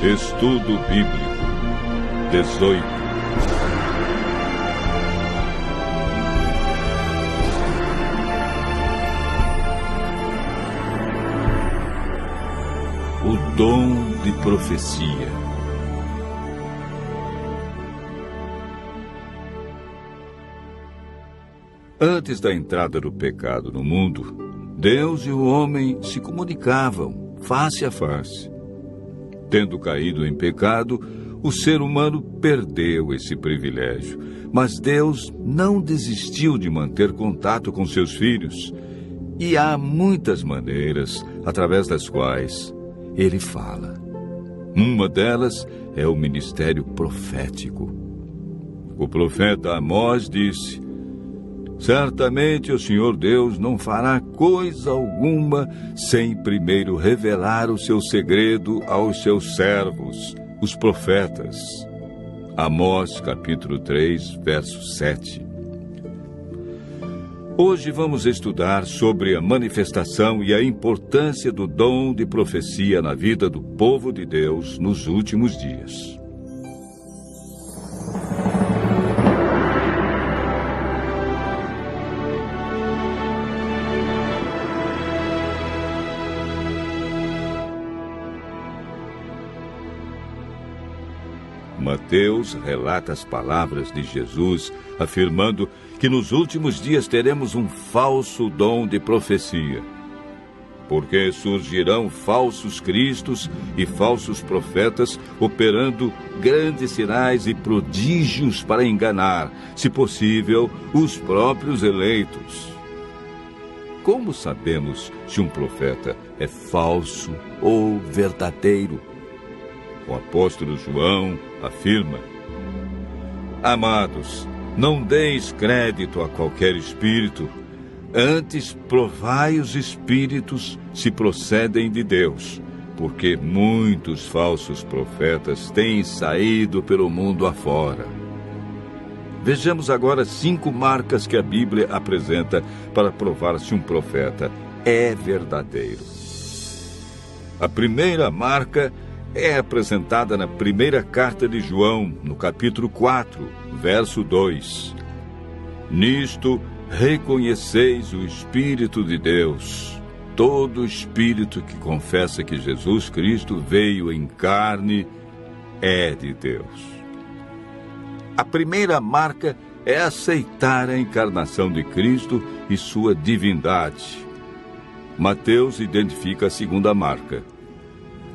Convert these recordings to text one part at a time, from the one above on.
Estudo Bíblico 18. O dom de profecia. Antes da entrada do pecado no mundo, Deus e o homem se comunicavam face a face. Tendo caído em pecado, o ser humano perdeu esse privilégio. Mas Deus não desistiu de manter contato com seus filhos. E há muitas maneiras através das quais Ele fala. Uma delas é o ministério profético. O profeta Amós disse: certamente o Senhor Deus não fará coisa alguma sem primeiro revelar o seu segredo aos seus servos, os profetas. Amós, capítulo 3, verso 7. Hoje vamos estudar sobre a manifestação e a importância do dom de profecia na vida do povo de Deus nos últimos dias. Mateus relata as palavras de Jesus, afirmando que nos últimos dias teremos um falso dom de profecia. Porque surgirão falsos cristos e falsos profetas operando grandes sinais e prodígios para enganar, se possível, os próprios eleitos. Como sabemos se um profeta é falso ou verdadeiro? O apóstolo João afirma: amados, não deis crédito a qualquer espírito, antes provai os espíritos se procedem de Deus, porque muitos falsos profetas têm saído pelo mundo afora. Vejamos agora 5 marcas que a Bíblia apresenta para provar se um profeta é verdadeiro. A primeira marca é apresentada na primeira carta de João, no capítulo 4, verso 2. Nisto reconheceis o Espírito de Deus. Todo espírito que confessa que Jesus Cristo veio em carne é de Deus. A primeira marca é aceitar a encarnação de Cristo e sua divindade. Mateus identifica a segunda marca.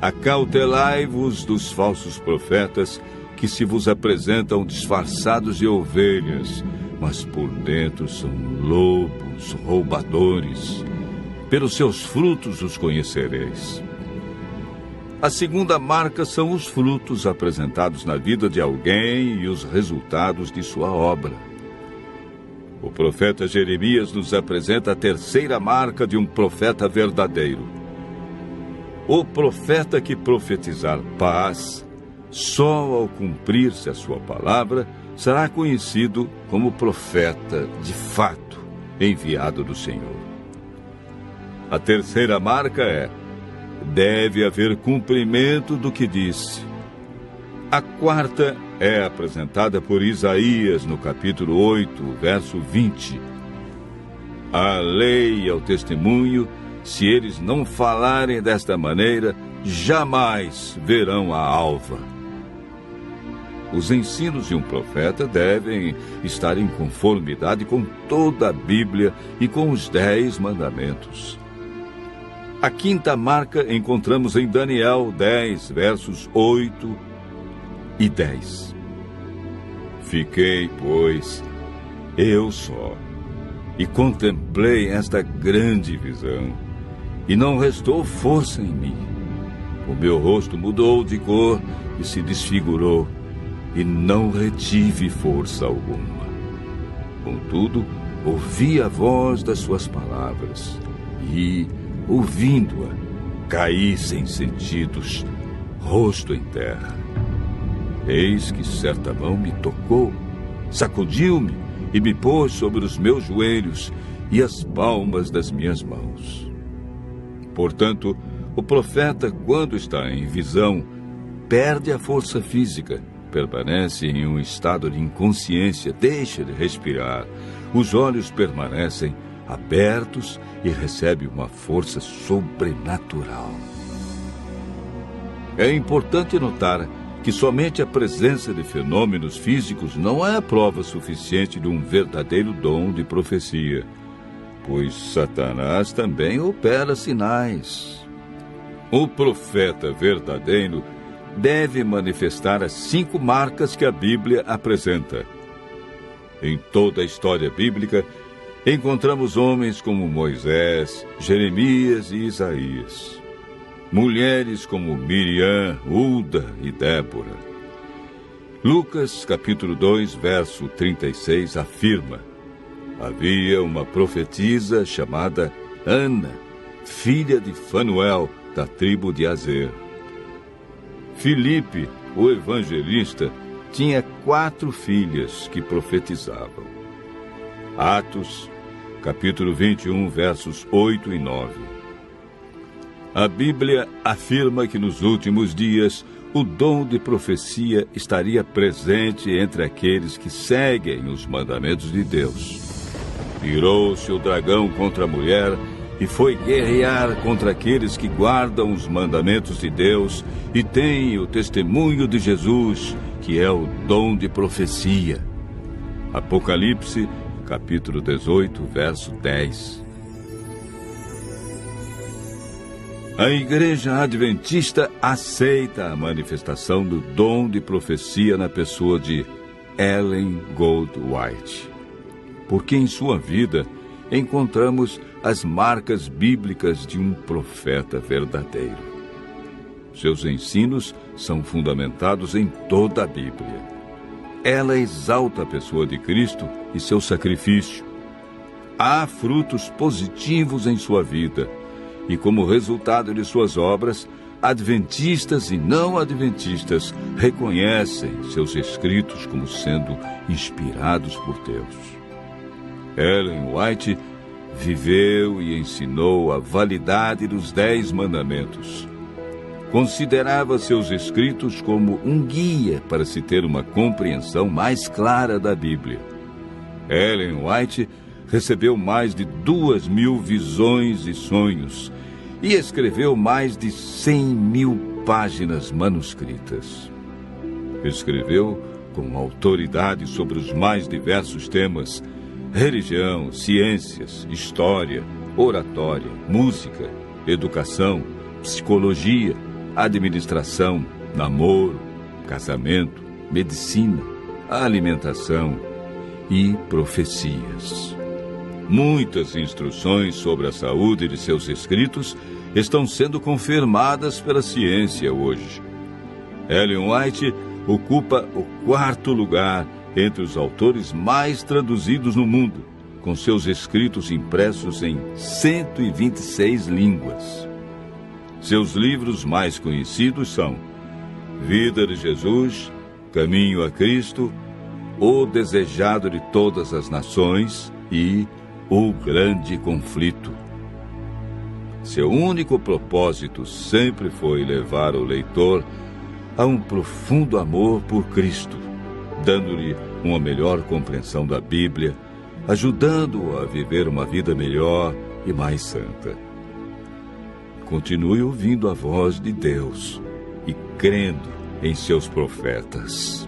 Acautelai-vos dos falsos profetas que se vos apresentam disfarçados de ovelhas, mas por dentro são lobos roubadores. Pelos seus frutos os conhecereis. A segunda marca são os frutos apresentados na vida de alguém e os resultados de sua obra. O profeta Jeremias nos apresenta a terceira marca de um profeta verdadeiro. O profeta que profetizar paz, só ao cumprir-se a sua palavra, será conhecido como profeta de fato, enviado do Senhor. A terceira marca é: deve haver cumprimento do que disse. A quarta é apresentada por Isaías no capítulo 8, verso 20. A lei e ao testemunho, se eles não falarem desta maneira, jamais verão a alva. Os ensinos de um profeta devem estar em conformidade com toda a Bíblia e com os 10 mandamentos. A quinta marca encontramos em Daniel 10, versos 8 e 10. Fiquei, pois, eu só, e contemplei esta grande visão, e não restou força em mim. O meu rosto mudou de cor e se desfigurou, e não retive força alguma. Contudo, ouvi a voz das suas palavras, e, ouvindo-a, caí sem sentidos, rosto em terra. Eis que certa mão me tocou, sacudiu-me e me pôs sobre os meus joelhos e as palmas das minhas mãos. Portanto, o profeta, quando está em visão, perde a força física, permanece em um estado de inconsciência, deixa de respirar, os olhos permanecem abertos e recebe uma força sobrenatural. É importante notar que somente a presença de fenômenos físicos não é prova suficiente de um verdadeiro dom de profecia, pois Satanás também opera sinais. O profeta verdadeiro deve manifestar as 5 marcas que a Bíblia apresenta. Em toda a história bíblica, encontramos homens como Moisés, Jeremias e Isaías. Mulheres como Miriam, Hulda e Débora. Lucas, capítulo 2, verso 36, afirma: havia uma profetisa chamada Ana, filha de Fanuel, da tribo de Azer. Filipe, o evangelista, tinha 4 filhas que profetizavam. Atos, capítulo 21, versos 8 e 9. A Bíblia afirma que nos últimos dias o dom de profecia estaria presente entre aqueles que seguem os mandamentos de Deus. Virou-se o dragão contra a mulher e foi guerrear contra aqueles que guardam os mandamentos de Deus e têm o testemunho de Jesus, que é o dom de profecia. Apocalipse, capítulo 18, verso 10. A Igreja Adventista aceita a manifestação do dom de profecia na pessoa de Ellen Goldwhite, porque em sua vida encontramos as marcas bíblicas de um profeta verdadeiro. Seus ensinos são fundamentados em toda a Bíblia. Ela exalta a pessoa de Cristo e seu sacrifício. Há frutos positivos em sua vida, e como resultado de suas obras, adventistas e não adventistas reconhecem seus escritos como sendo inspirados por Deus. Ellen White viveu e ensinou a validade dos 10 mandamentos. Considerava seus escritos como um guia para se ter uma compreensão mais clara da Bíblia. Ellen White recebeu mais de 2.000 visões e sonhos e escreveu mais de 100.000 páginas manuscritas. Escreveu com autoridade sobre os mais diversos temas: religião, ciências, história, oratória, música, educação, psicologia, administração, namoro, casamento, medicina, alimentação e profecias. Muitas instruções sobre a saúde de seus escritos estão sendo confirmadas pela ciência hoje. Ellen White ocupa o 4º lugar entre os autores mais traduzidos no mundo, com seus escritos impressos em 126 línguas. Seus livros mais conhecidos são Vida de Jesus, Caminho a Cristo, O Desejado de Todas as Nações e O Grande Conflito. Seu único propósito sempre foi levar o leitor a um profundo amor por Cristo, dando-lhe uma melhor compreensão da Bíblia, ajudando-o a viver uma vida melhor e mais santa. Continue ouvindo a voz de Deus e crendo em seus profetas.